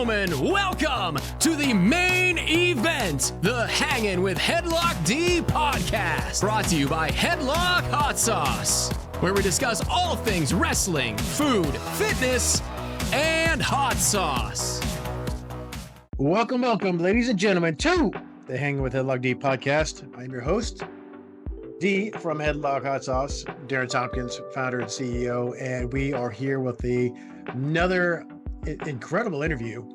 gentlemen, welcome to the main event, the Hangin' with Headlock D podcast, brought to you by Headlock Hot Sauce, where we discuss all things wrestling, food, fitness, and hot sauce. Welcome, ladies and gentlemen, to the Hangin' with Headlock D podcast. I'm your host, D from Headlock Hot Sauce, Darren Tompkins, founder and CEO, and we are here with another incredible interview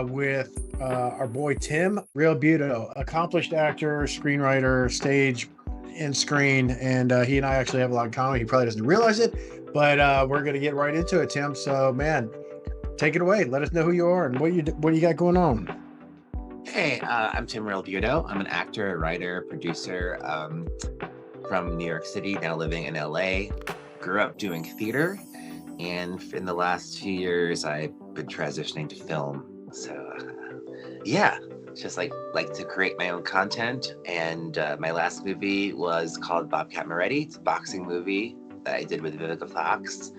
with our boy Tim Realbuto, accomplished actor, screenwriter, stage and screen, and he and I actually have a lot in common. He probably doesn't realize it, but we're going to get right into it, Tim. So, man, take it away. Let us know who you are and what you got going on. Hey, I'm Tim Realbuto. I'm an actor, writer, producer from New York City, now living in LA. Grew up doing theater, and in the last few years, I've been transitioning to film. So, just like to create my own content. And my last movie was called Bobcat Moretti. It's a boxing movie that I did with Vivica Fox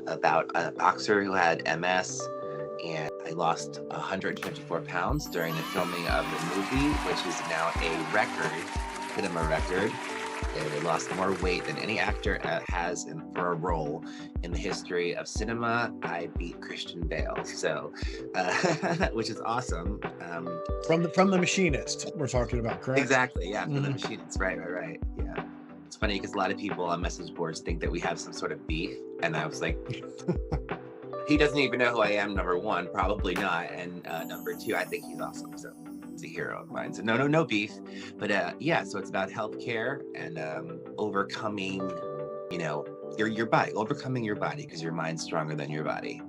about a boxer who had MS. And I lost 154 pounds during the filming of the movie, which is now a record, cinema record. I lost more weight than any actor has for a role in the history of cinema. I beat Christian Bale, so which is awesome. From the Machinist, we're talking about, correct? Exactly, yeah, from the Machinist, right, yeah. It's funny because a lot of people on message boards think that we have some sort of beef, and I was like, he doesn't even know who I am, number one, probably not, and number two, I think he's awesome, so he's a hero of mine. So no beef, but so it's about healthcare and overcoming, your body, overcoming your body because your mind's stronger than your body.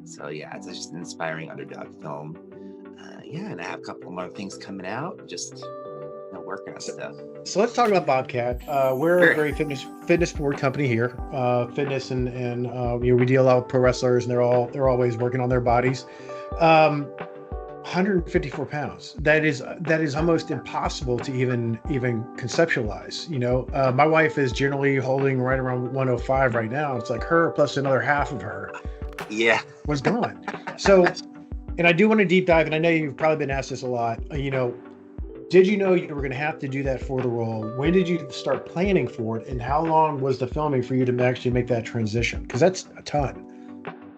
So yeah, it's just an inspiring underdog film. And I have a couple more things coming out, just working on stuff. So let's talk about Bobcat. We're a very fitness sport company here. Fitness and we deal a lot with pro wrestlers, and they're always working on their bodies. 154 pounds. That is almost impossible to even conceptualize. My wife is generally holding right around 105 right now. It's like her plus another half of her was gone. So, and I do want to deep dive, and I know you've probably been asked this a lot. Did you know you were going to have to do that for the role? When did you start planning for it, and how long was the filming for you to actually make that transition? Because that's a ton.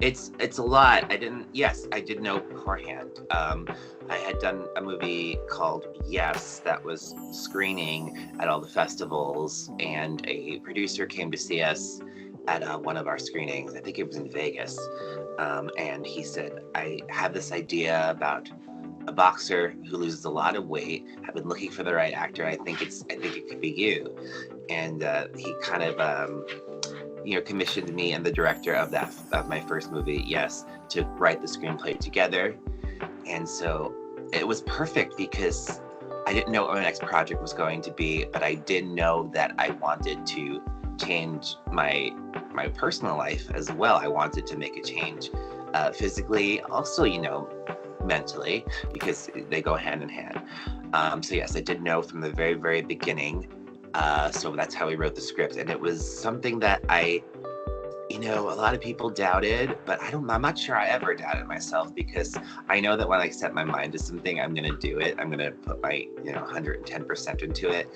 It's a lot. I did know beforehand. I had done a movie called Yes that was screening at all the festivals, and a producer came to see us at one of our screenings. I think it was in Vegas, and he said, "I have this idea about a boxer who loses a lot of weight. I've been looking for the right actor. I think it could be you." And he kind of commissioned me and the director of my first movie, Yes, to write the screenplay together. And so it was perfect because I didn't know what my next project was going to be, but I did know that I wanted to change my personal life as well. I wanted to make a change physically, also, mentally, because they go hand in hand. So yes, I did know from the very, very beginning. So that's how we wrote the script. And it was something that a lot of people doubted, but I'm not sure I ever doubted myself, because I know that when I set my mind to something, I'm going to do it. I'm going to put my 110% into it.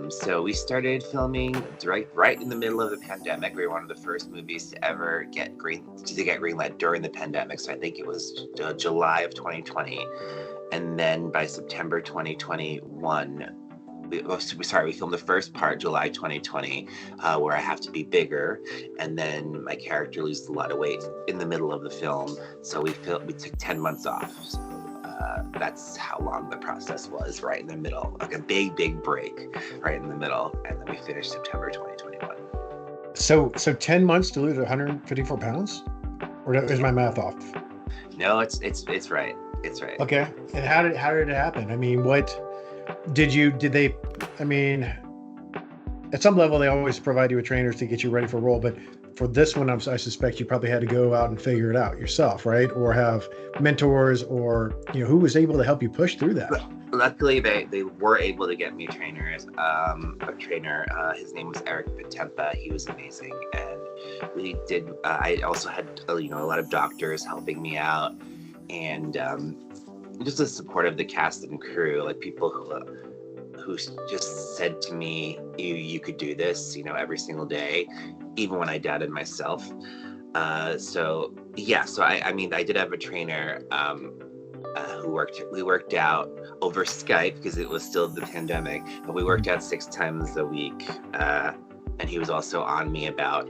So we started filming right in the middle of the pandemic. We were one of the first movies to ever get greenlit during the pandemic. So I think it was July of 2020. And then by September 2021, we filmed the first part, July 2020, where I have to be bigger, and then my character loses a lot of weight in the middle of the film. So we took 10 months off. So that's how long the process was, right in the middle, like a big break, right in the middle, and then we finished September 2021. So 10 months to lose 154 pounds, or is my math off? No, it's right. It's right. Okay, and how did it happen? I mean, at some level, they always provide you with trainers to get you ready for a role, but for this one, I suspect you probably had to go out and figure it out yourself, right? Or have mentors, or who was able to help you push through that? Luckily, they were able to get me trainers. A trainer, his name was Eric Patempa. He was amazing, and we did. I also had a lot of doctors helping me out. and just the support of the cast and crew, like people who just said to me, you could do this, every single day, even when I doubted myself. So I mean, I did have a trainer we worked out over Skype because it was still the pandemic, but we worked out 6 times a week. And he was also on me about,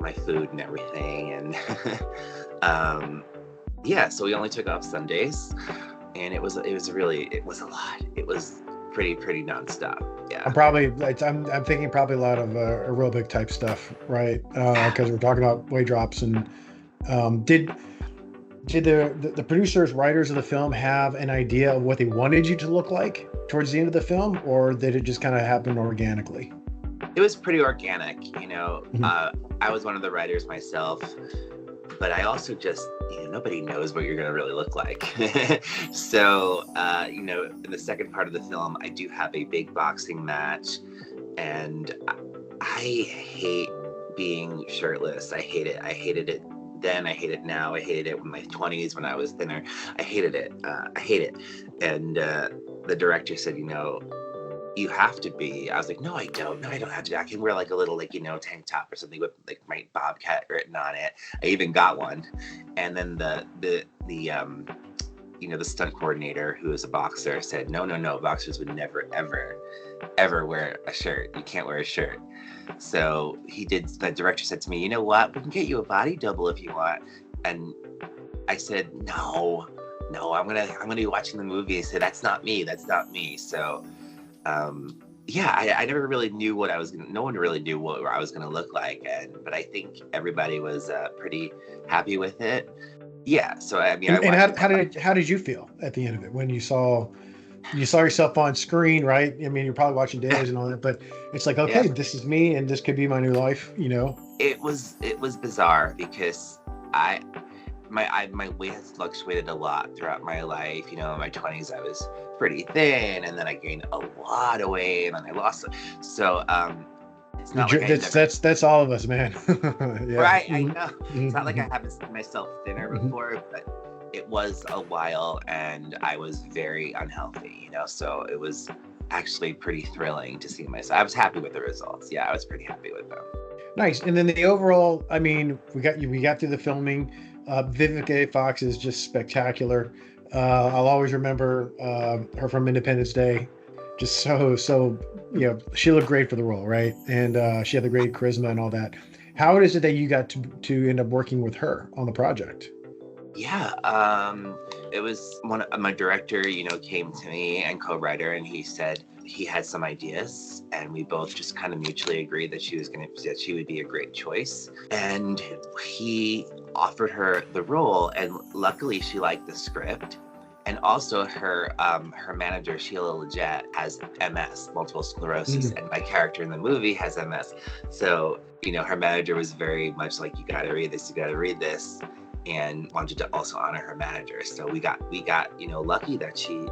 my food and everything. And so we only took off Sundays, and it was a lot. It was pretty nonstop. Yeah. I'm thinking probably a lot of aerobic type stuff, right? Because we're talking about weight drops. And did the producers, writers of the film have an idea of what they wanted you to look like towards the end of the film, or did it just kind of happen organically? It was pretty organic, I was one of the writers myself, but I also just, nobody knows what you're going to really look like. So, in the second part of the film, I do have a big boxing match, and I hate being shirtless. I hate it. I hated it then. I hate it now. I hated it in my 20s when I was thinner. I hated it. I hate it. And the director said, you have to be. I was like, no, I don't have to. I can wear like a little, tank top or something with like my Bobcat written on it. I even got one. And then the stunt coordinator, who is a boxer, said, no, boxers would never, ever wear a shirt. You can't wear a shirt. So the director said to me, you know what? We can get you a body double if you want. And I said, no, I'm gonna be watching the movie. He said, that's not me. So I never really knew no one really knew what I was gonna look like, but I think everybody was pretty happy with it. Yeah. So I mean, how did you feel at the end of it when you saw yourself on screen, right? I mean, you're probably watching dailies and all that, but it's like, okay, This is me, and this could be my new life. It was bizarre because my weight has fluctuated a lot throughout my life. In my 20s, I was pretty thin, and then I gained a lot of weight, and then I lost it. So it's not like that's all of us, man. Yeah. Right? I know. It's not like I haven't seen myself thinner before, but it was a while, and I was very unhealthy. So it was actually pretty thrilling to see myself. I was happy with the results. Yeah, I was pretty happy with them. Nice. And then the overall, I mean, we got through the filming. Vivica Fox is just spectacular. I'll always remember her from Independence Day. Just so she looked great for the role, right? And she had the great charisma and all that. How is it that you got to end up working with her on the project? Yeah, it was my director, came to me, and co-writer, and he said he had some ideas, and we both just kind of mutually agreed that she would be a great choice. And he offered her the role, and luckily she liked the script. And also her manager, Sheila Leggett, has MS, multiple sclerosis, and my character in the movie has MS. So, her manager was very much like, you gotta read this, and wanted to also honor her manager. So we got lucky that she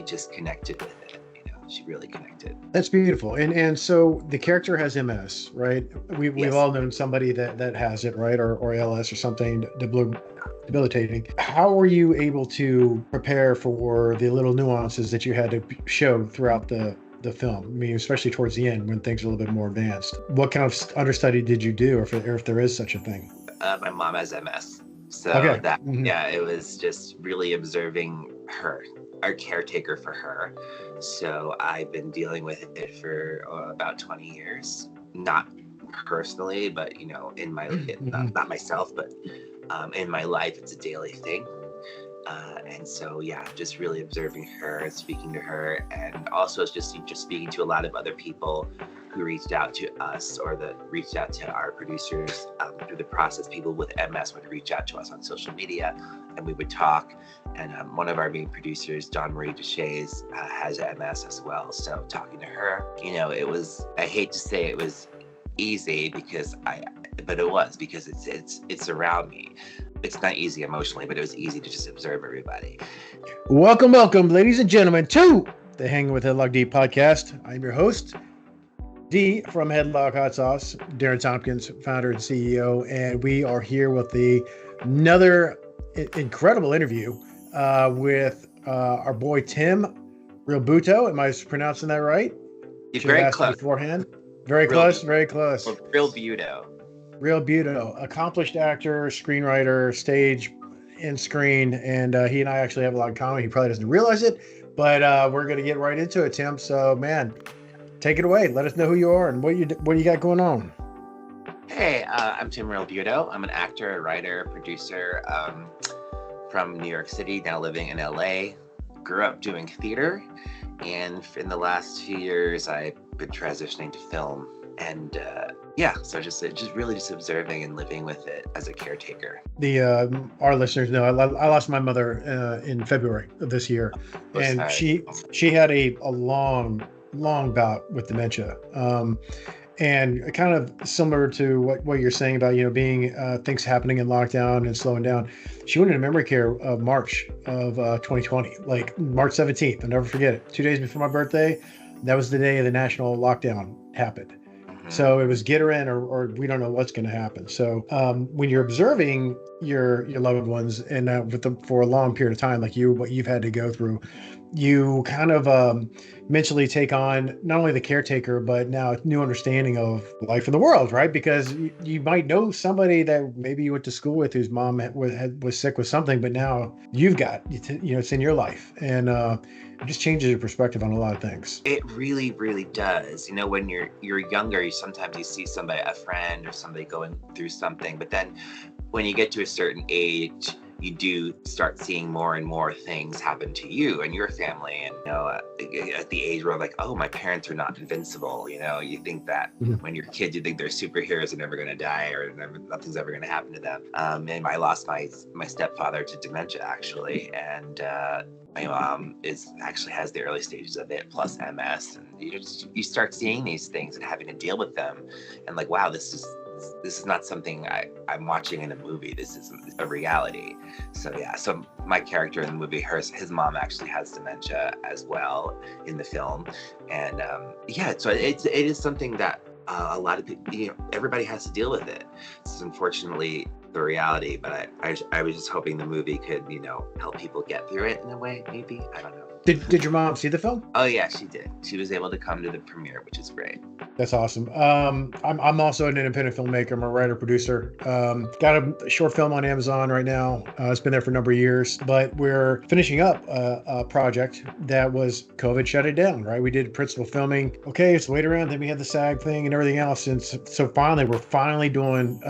just connected with it. She really connected. That's beautiful. And so the character has MS, right? We've all known somebody that has it, right? Or ALS or something debilitating. How were you able to prepare for the little nuances that you had to show throughout the film? I mean, especially towards the end when things are a little bit more advanced. What kind of understudy did you do, or if there is such a thing? My mom has MS. So it was just really observing her, our caretaker for her. So I've been dealing with it for about 20 years, not personally, but in my not myself, but in my life, it's a daily thing. And so just really observing her, speaking to her, and also just speaking to a lot of other people who reached out to us, or that reached out to our producers through the process. People with MS would reach out to us on social media, and we would talk. And one of our main producers, Dawn Marie Deshays, has MS as well. So talking to her, I hate to say it was easy but it was, because it's around me. It's not easy emotionally, but it was easy to just observe everybody. Welcome, ladies and gentlemen, to the Hanging with Headlock D podcast. I'm your host, D from Headlock Hot Sauce, Darren Tompkins, founder and CEO, and we are here with another incredible interview with our boy Tim Realbuto. Am I pronouncing that right? You're Should have very asked you close. beforehand. Very Real, close, very close. Realbuto. Realbuto, accomplished actor, screenwriter, stage and screen, and he and I actually have a lot in common. He probably doesn't realize it, but we're going to get right into it, Tim. So, man, take it away. Let us know who you are and what you got going on. Hey, I'm Tim Realbuto. I'm an actor, a writer, producer from New York City, now living in LA. Grew up doing theater, and in the last few years, I've been transitioning to film. And so just really observing and living with it as a caretaker. Our listeners know I lost my mother in February of this year, and sorry. she had a long bout with dementia. And kind of similar to what you're saying about, being things happening in lockdown and slowing down. She went into memory care March of 2020, like March 17th. I'll never forget it. 2 days before my birthday, that was the day the national lockdown happened. So it was get her in or we don't know what's going to happen. So when you're observing your loved ones and with them for a long period of time, like what you've had to go through, you kind of mentally take on not only the caretaker, but now a new understanding of life in the world, right? Because you might know somebody that maybe you went to school with whose mom was sick with something, but now you've got, it's in your life. And it just changes your perspective on a lot of things. It really, really does. When you're younger, sometimes you see somebody, a friend or somebody going through something, but then when you get to a certain age, you do start seeing more and more things happen to you and your family. And at the age where like, oh, my parents are not invincible. You think that when you're a kid, you think they're superheroes and never going to die or nothing's ever going to happen to them. And I lost my stepfather to dementia actually, and my mom has the early stages of it plus MS, and you start seeing these things and having to deal with them, and like, wow, this is not something I'm watching in a movie. This is a reality. So my character in the movie, his mom actually has dementia as well in the film, and so it is something that a lot of people, everybody has to deal with it. It's unfortunately the reality, but I was just hoping the movie could help people get through it in a way. Maybe, I don't know. Did your mom see the film? Oh yeah, she did. She was able to come to the premiere, which is great. That's awesome. I'm also an independent filmmaker. I'm a writer, producer. Got a short film on Amazon right now. It's been there for a number of years, but we're finishing up a project that was COVID shut it down, right? We did principal filming. Okay, it's wait around. Then we had the SAG thing and everything else. And so finally, we're doing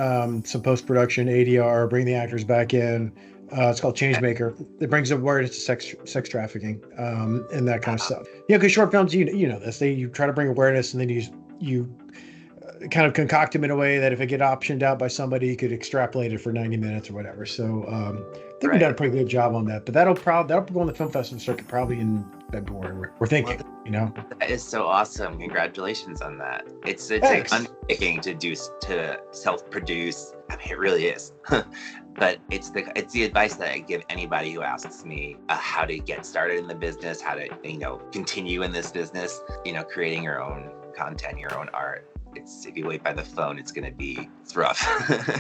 some post-production, ADR, bring the actors back in. It's called Changemaker. It brings awareness to sex trafficking and that kind of stuff. Because short films, you know this. You try to bring awareness, and then you kind of concoct them in a way that if it get optioned out by somebody, you could extrapolate it for 90 minutes or whatever. So I think we've done a pretty good job on that. But that'll go on the film festival circuit probably in February. We're thinking, That is so awesome. Congratulations on that. It's an undertaking to self-produce. I mean, it really is. But it's the advice that I give anybody who asks me how to get started in the business, how to continue in this business. Creating your own content, your own art. If you wait by the phone, it's rough.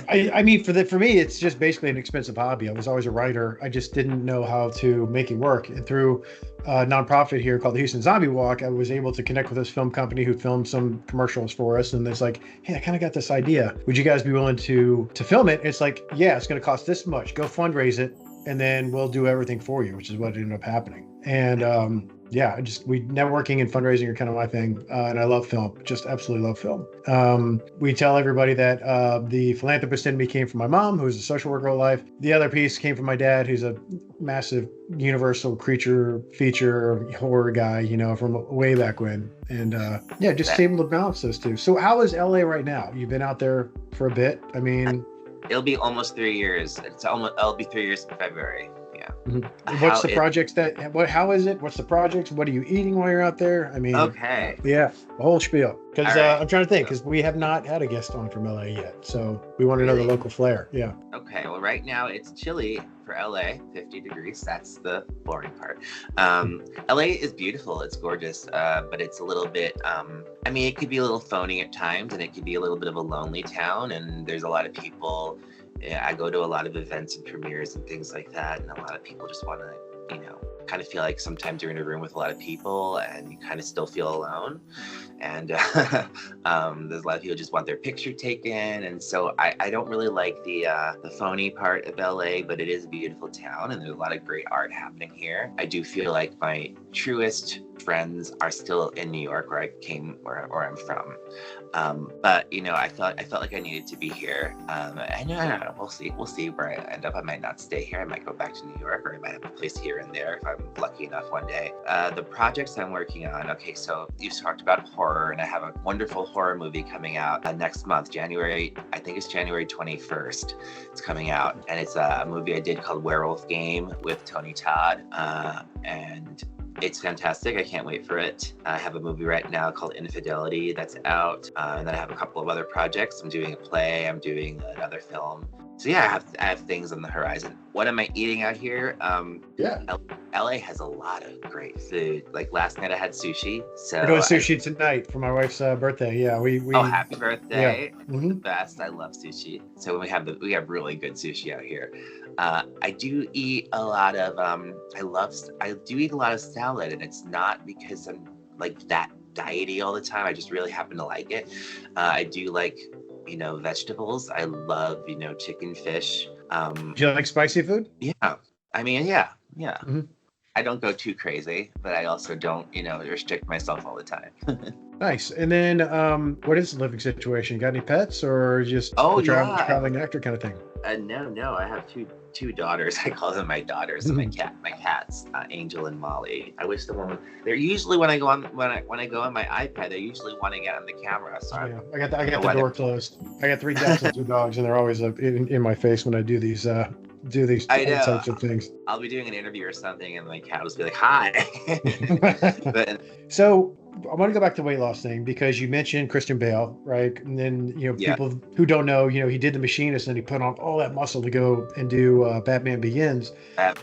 I mean, for me, it's just basically an expensive hobby. I was always a writer. I just didn't know how to make it work. And through a nonprofit here called the Houston Zombie Walk, I was able to connect with this film company who filmed some commercials for us. And it's like, hey, I kind of got this idea. Would you guys be willing to film it? It's like, yeah, it's going to cost this much. Go fundraise it, and then we'll do everything for you, which is what ended up happening. And networking and fundraising are kind of my thing. And I love film, just absolutely love film. We tell everybody that the philanthropist in me came from my mom, who's a social worker of life. The other piece came from my dad, who's a massive universal creature feature horror guy, from way back when. And just able to balance those two. So how is LA right now? You've been out there for a bit. I mean, it'll be almost 3 years. It'll be 3 years in February. Yeah. Mm-hmm. What's the projects how is it? What's the projects? What are you eating while you're out there? I mean, okay. The whole spiel. Because I'm trying to think, because we have not had a guest on from LA yet. So we want to know the local flair. Yeah. Okay. Well, right now it's chilly for LA, 50 degrees. That's the boring part. LA is beautiful. It's gorgeous. But it's a little bit, it could be a little phony at times, and it could be a little bit of a lonely town. And there's a lot of people Yeah, I go to a lot of events and premieres and things like that, and a lot of people just want to, kind of feel like sometimes you're in a room with a lot of people and you kind of still feel alone. And there's a lot of people just want their picture taken, and so I don't really like the phony part of LA, but it is a beautiful town and there's a lot of great art happening here. I do feel like my truest friends are still in New York, where I came, where I'm from. But I felt like I needed to be here. I don't know. We'll see where I end up. I might not stay here. I might go back to New York, or I might have a place here and there if I'm lucky enough one day. The projects I'm working on. Okay, so you've talked about horror, and I have a wonderful horror movie coming out next month, January. I think it's January 21st. It's coming out, and it's a movie I did called Werewolf Game with Tony Todd, and it's fantastic. I can't wait for it. I have a movie right now called Infidelity that's out. And then I have a couple of other projects. I'm doing a play. I'm doing another film. So yeah, I have things on the horizon. What am I eating out here? LA has a lot of great food. Like last night I had sushi. So we're doing sushi tonight for my wife's birthday. Yeah, we. Oh, happy birthday! Yeah. Mm-hmm. The best. I love sushi. So we have really good sushi out here. I do eat a lot of I do eat a lot of salad, and it's not because I'm like that diety all the time. I just really happen to like it. I do like vegetables. I love chicken, fish. Do you like spicy food? Yeah, I mean, yeah. Mm-hmm. I don't go too crazy, but I also don't restrict myself all the time. Nice. And then what is the living situation? You got any pets, or just traveling actor kind of thing? No, I have two daughters. I call them my daughters, and my cats, Angel and Molly. I wish they're usually when I go on my iPad, they usually want to get on the camera. So yeah, I got the door closed. I got 3 cats and 2 dogs, and they're always in my face when I do these types of things. I'll be doing an interview or something, and my cat will be like, "Hi." So I want to go back to the weight loss thing, because you mentioned Christian Bale, right? And then people who don't know, he did The Machinist, and he put on all that muscle to go and do Batman Begins.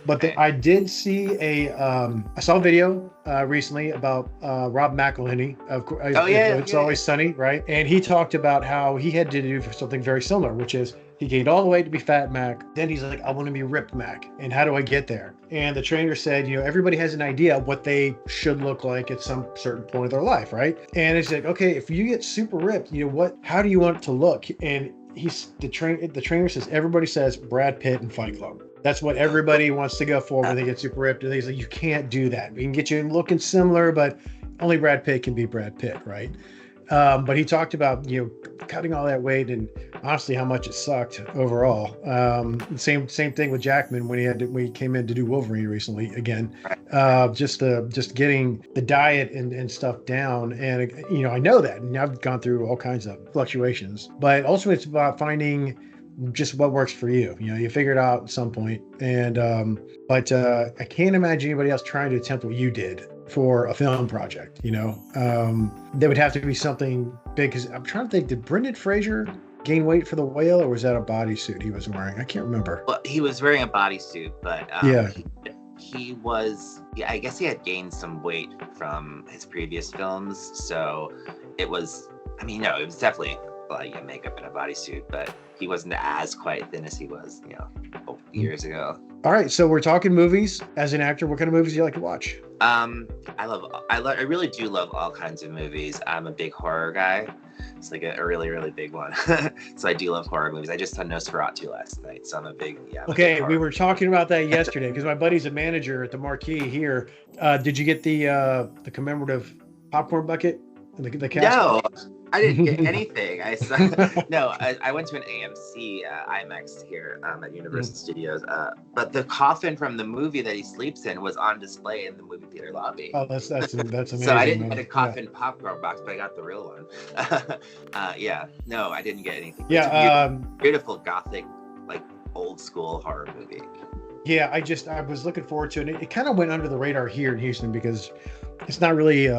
But I did see I saw a video recently about Rob McElhenney of It's Always Sunny, right? And he talked about how he had to do something very similar, which is he gained all the weight to be Fat Mac. Then he's like, I want to be Ripped Mac. And how do I get there? And the trainer said, everybody has an idea of what they should look like at some certain point of their life, right? And it's like, okay, if you get super ripped, how do you want it to look? And the trainer says, everybody says Brad Pitt and Fight Club. That's what everybody wants to go for when they get super ripped. And he's like, you can't do that. We can get you looking similar, but only Brad Pitt can be Brad Pitt, right? But he talked about, cutting all that weight, and honestly how much it sucked overall. Same thing with Jackman when he came in to do Wolverine recently again. Just getting the diet and stuff down. And, I know that, and I've gone through all kinds of fluctuations, but ultimately it's about finding just what works for you. You figure it out at some point. And, but I can't imagine anybody else trying to attempt what you did for a film project. There would have to be something big, because I'm trying to think, did Brendan Fraser gain weight for The Whale, or was that a bodysuit he was wearing? I can't remember. Well, he was wearing a bodysuit, but he was, I guess he had gained some weight from his previous films, so it was, it was definitely like a makeup and a bodysuit, but he wasn't as quite thin as he was, years ago. All right, so we're talking movies. As an actor, what kind of movies do you like to watch? I really do love all kinds of movies. I'm a big horror guy. It's like a really, really big one. So I do love horror movies. I just saw Nosferatu last night, so I'm a big, Okay, we were talking about that yesterday, because my buddy's a manager at the Marquee here. Did you get the commemorative popcorn bucket? The cast? No, I didn't get anything. I went to an AMC IMAX here at Universal Studios, but the coffin from the movie that he sleeps in was on display in the movie theater lobby. Oh, that's amazing. So I didn't get a coffin popcorn box, but I got the real one. No, I didn't get anything. Yeah, beautiful gothic, like old school horror movie. Yeah, I was looking forward to it. It kind of went under the radar here in Houston, because it's not really.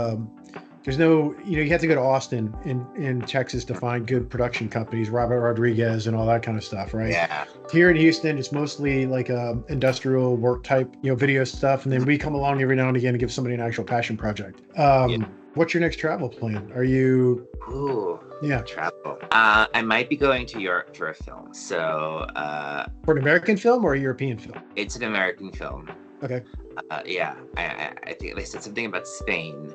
There's no, you have to go to Austin in Texas to find good production companies, Robert Rodriguez and all that kind of stuff, right? Yeah. Here in Houston, it's mostly like industrial work type, video stuff. And then we come along every now and again to give somebody an actual passion project. What's your next travel plan? Are you? Ooh, Yeah, travel. I might be going to Europe for a film. So for an American film or a European film? it's an American film. Okay. Yeah, I think they said something about Spain.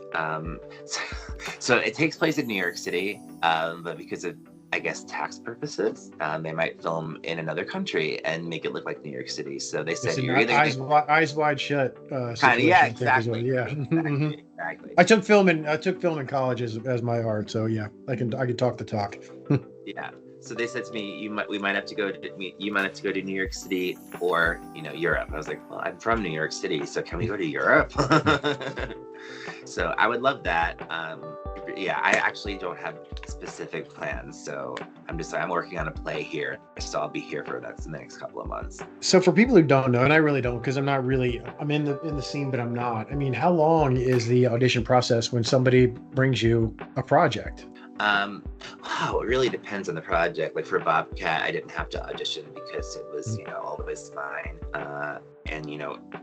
So it takes place in New York City, but because of, I guess, tax purposes, they might film in another country and make it look like New York City. So they said It's an you're either eyes wide shut kind of, situation. yeah, I think as well. exactly, Yeah. exactly. I took film in college as my art, so yeah, I can talk the talk. Yeah. So they said to me, you might have to go to New York City or Europe. I was like, well, I'm from New York City, so can we go to Europe? So I would love that. Yeah, I actually don't have specific plans, so I'm working on a play here, so I'll be here for the next couple of months. So for people who don't know, and I really don't, because I'm in the scene, but I'm not. I mean, how long is the audition process when somebody brings you a project? Wow, it really depends on the project. Like for Bobcat, I didn't have to audition because it was, all of it's mine. And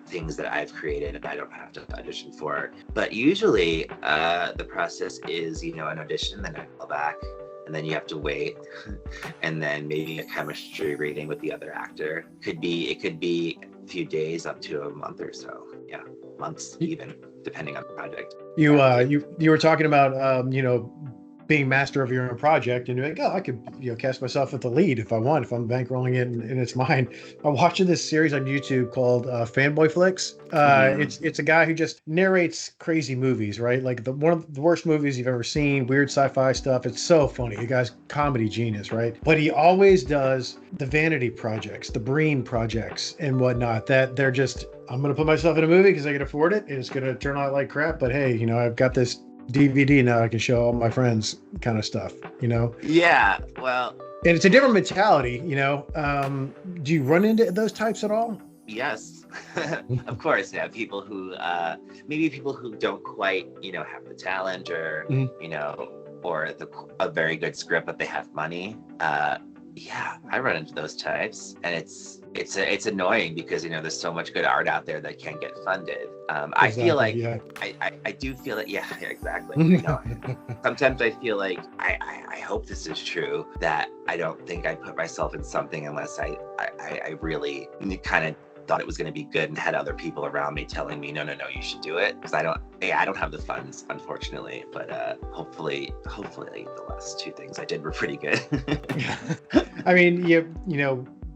things that I've created and I don't have to audition for. But usually, the process is, an audition, then I call back, and then you have to wait, and then maybe a chemistry reading with the other actor. It could be a few days up to a month or so. Yeah, months even, depending on the project. You were talking about being master of your own project, and you're like, oh, I could cast myself as the lead if I want, if I'm bankrolling it and it's mine. I'm watching this series on YouTube called Fanboy Flicks. It's a guy who just narrates crazy movies, right? Like one of the worst movies you've ever seen, weird sci-fi stuff. It's so funny. The guy's comedy genius, right? But he always does the vanity projects, the Breen projects and whatnot, that they're just, I'm going to put myself in a movie because I can afford it and it's going to turn out like crap. But hey, I've got this DVD now I can show all my friends kind of stuff, Yeah, well. And it's a different mentality, do you run into those types at all? Yes, of course. Yeah, people who maybe people who don't quite, have the talent or, or a very good script, but they have money. Yeah, I run into those types, and it's annoying because there's so much good art out there that can't get funded. Exactly, I feel like yeah. I do feel that exactly. Sometimes I feel like I hope this is true, that I don't think I put myself in something unless I really kind of thought it was going to be good and had other people around me telling me no you should do it, because I don't have the funds, unfortunately, but hopefully the last two things I did were pretty good. I mean,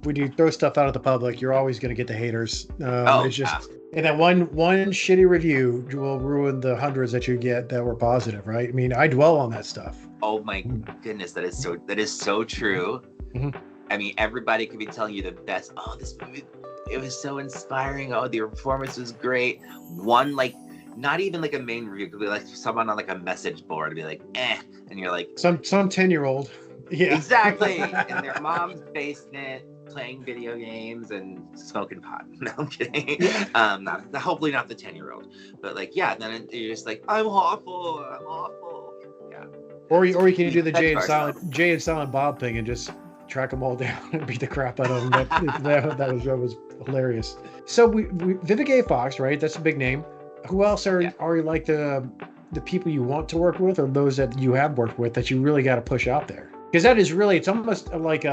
when you throw stuff out at the public, you're always going to get the haters. It's just and that one shitty review will ruin the hundreds that you get that were positive, right? I mean, I dwell on that stuff. Oh my goodness, that is so true. Mm-hmm. I mean, everybody could be telling you the best. Oh, this movie, it was so inspiring. Oh, the performance was great. One, like, not even like a main review, could be like someone on like a message board, be like, and you're like, some 10-year-old. Yeah, exactly. In their mom's basement, playing video games and smoking pot. No, I'm kidding. Hopefully not the 10-year-old, but like, yeah, then you're just like, I'm awful. Yeah. Or you can do the Jay and Silent Bob thing and just track them all down and beat the crap out of them. That was hilarious. So we Vivica A. Fox, right? That's a big name. Who else are like the people you want to work with, or those that you have worked with that you really got to push out there? Because that is really, it's almost like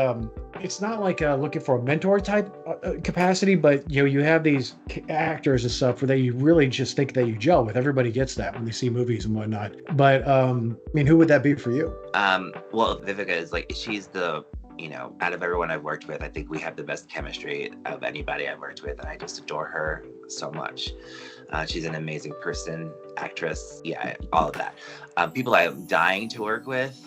it's not like looking for a mentor type capacity, but you have these actors and stuff where you really just think that you gel with. Everybody gets that when they see movies and whatnot. But I mean, who would that be for you? Well, Vivica is like, she's the, out of everyone I've worked with, I think we have the best chemistry of anybody I've worked with, and I just adore her so much. She's an amazing person, actress, all of that. People I'm dying to work with,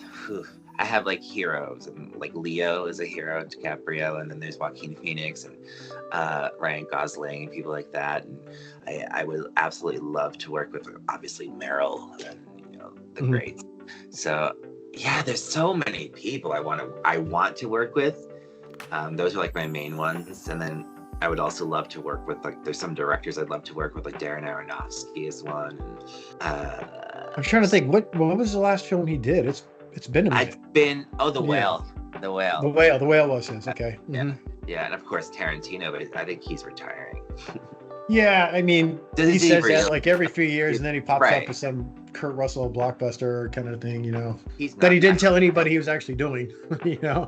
I have like heroes, and like Leo is a hero, DiCaprio, and then there's Joaquin Phoenix and Ryan Gosling and people like that. And I would absolutely love to work with, obviously, Meryl and the greats. So yeah, there's so many people I want to work with. Those are like my main ones, and then I would also love to work with, like, there's some directors I'd love to work with, like Darren Aronofsky is one. I'm trying to think, what was the last film he did? It's been a minute. The Whale. The Whale. The Whale was his. Okay. Yeah. Yeah, and of course Tarantino, but I think he's retiring. Yeah, I mean, Does he he says really? that like every few years, and then he pops up Right. with some Kurt Russell blockbuster kind of thing, He's that not he didn't that. tell anybody he was actually doing, Yeah.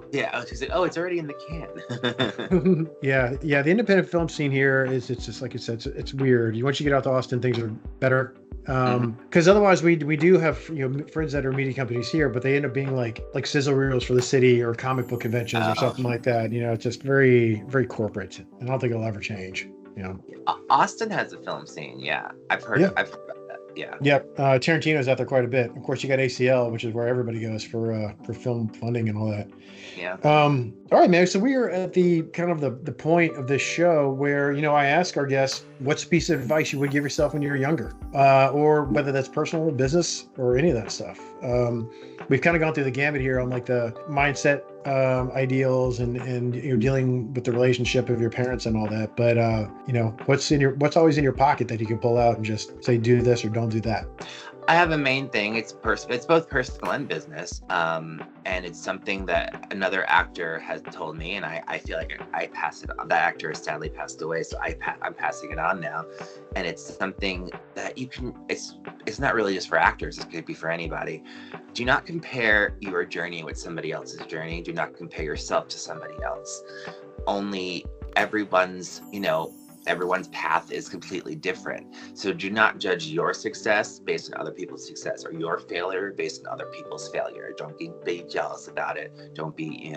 Oh, it's already in the can. Yeah. The independent film scene here it's just like you said, it's weird. Once you get out to Austin, things are better. Mhm. Because otherwise we do have friends that are media companies here, but they end up being like sizzle reels for the city or comic book conventions or something like that. It's just very, very corporate. And I don't think it'll ever change. Austin has a film scene. Yeah, I've heard. Yeah. I've heard about that. Yeah. Yep. Tarantino's out there quite a bit. Of course, you got ACL, which is where everybody goes for film funding and all that. Yeah. All right, man. So we are at the kind of the point of this show where, I ask our guests, what's a piece of advice you would give yourself when you were younger, or whether that's personal, business, or any of that stuff. We've kind of gone through the gamut here on like the mindset ideals and dealing with the relationship of your parents and all that. But what's always in your pocket that you can pull out and just say, do this or don't do that? I have a main thing. It's both personal and business, and it's something that another actor has told me, and I feel like I pass it on. That actor has sadly passed away, so I'm passing it on now. And it's something that you can. It's not really just for actors. It could be for anybody. Do not compare your journey with somebody else's journey. Do not compare yourself to somebody else. Only everyone's path is completely different. So do not judge your success based on other people's success or your failure based on other people's failure. Don't be jealous about it. Don't be,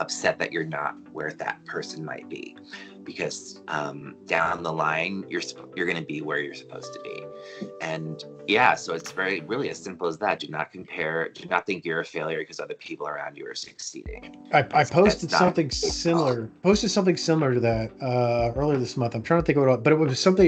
upset that you're not where that person might be, because down the line, you're going to be where you're supposed to be. And yeah, so it's really as simple as that. Do not compare. Do not think you're a failure because other people around you are succeeding. I posted something similar. To that earlier this month. I'm trying to think of it, but it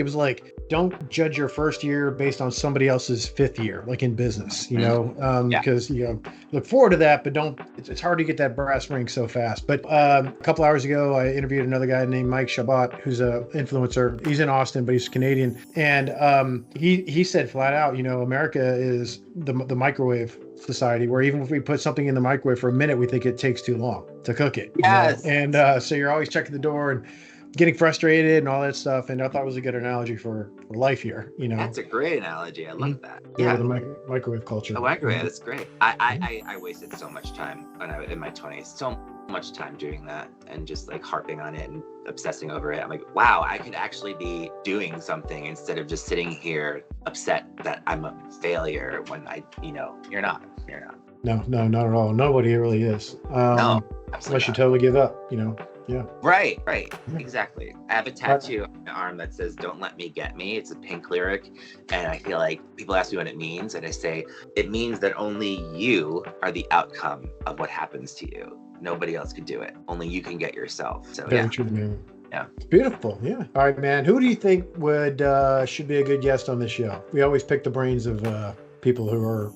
was like, don't judge your first year based on somebody else's fifth year, like in business, because look forward to that, but don't. It's hard to get that brass ring so fast. But a couple hours ago, I interviewed another guy named Mike Shabbat, who's an influencer. He's in Austin, but he's Canadian, and he said flat out, America is the microwave society, where even if we put something in the microwave for a minute, we think it takes too long to cook it. Yes. And so you're always checking the door and getting frustrated and all that stuff. And I thought it was a good analogy for life here. That's a great analogy. I love that. Yeah, the microwave culture. The microwave, that's great. I wasted so much time when I was in my 20s. So much time doing that and just like harping on it and obsessing over it. I'm like, wow, I could actually be doing something instead of just sitting here upset that I'm a failure when you're not. No, not at all. Nobody really is. No, unless you totally give up, Yeah. Right. Exactly. I have a tattoo on my arm that says, "Don't let me get me." It's a Pink lyric. And I feel like people ask me what it means. And I say, it means that only you are the outcome of what happens to you. Nobody else could do it. Only you can get yourself. So Very true, man. Yeah. Beautiful. Yeah. All right, man. Who do you think should be a good guest on this show? We always pick the brains of people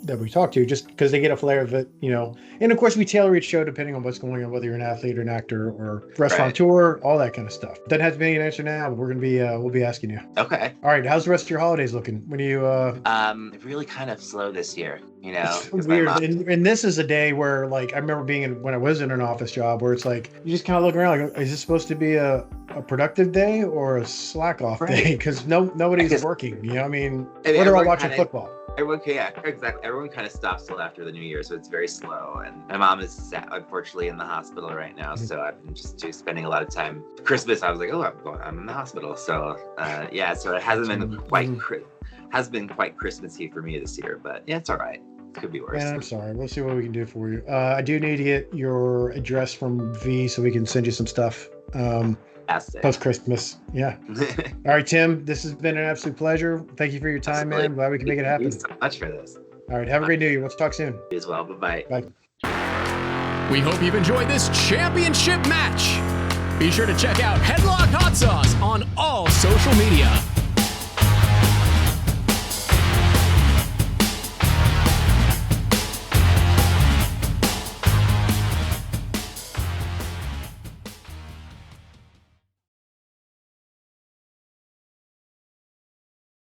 that we talk to, just because they get a flair of it, and of course we tailor each show depending on what's going on, whether you're an athlete or an actor or restaurateur, all that kind of stuff. Doesn't have to be an answer now, but we'll be asking you. Okay. All right. How's the rest of your holidays looking? When you really kind of slow this year, It's weird. And this is a day where, like, I remember when I was in an office job where it's like, you just kind of look around like, is this supposed to be a productive day or a slack off day? Because nobody's working, they're all watching football. Exactly. Everyone kind of stops till after the New Year, so it's very slow. And my mom is unfortunately in the hospital right now, so I've been just spending a lot of time. Christmas, I was like, I'm in the hospital, so so it hasn't been quite Christmassy for me this year, but yeah, it's all right. It could be worse. Man, I'm sorry. We'll see what we can do for you. I do need to get your address from V so we can send you some stuff. Post Christmas. Yeah. All right, Tim, this has been an absolute pleasure. Thank you for your time, man. Glad we can make it happen. Thank you so much for this. All right. Have a great New Year. Let's talk soon. You as well. Bye-bye. Bye. We hope you've enjoyed this championship match. Be sure to check out Headlock Hot Sauce on all social media.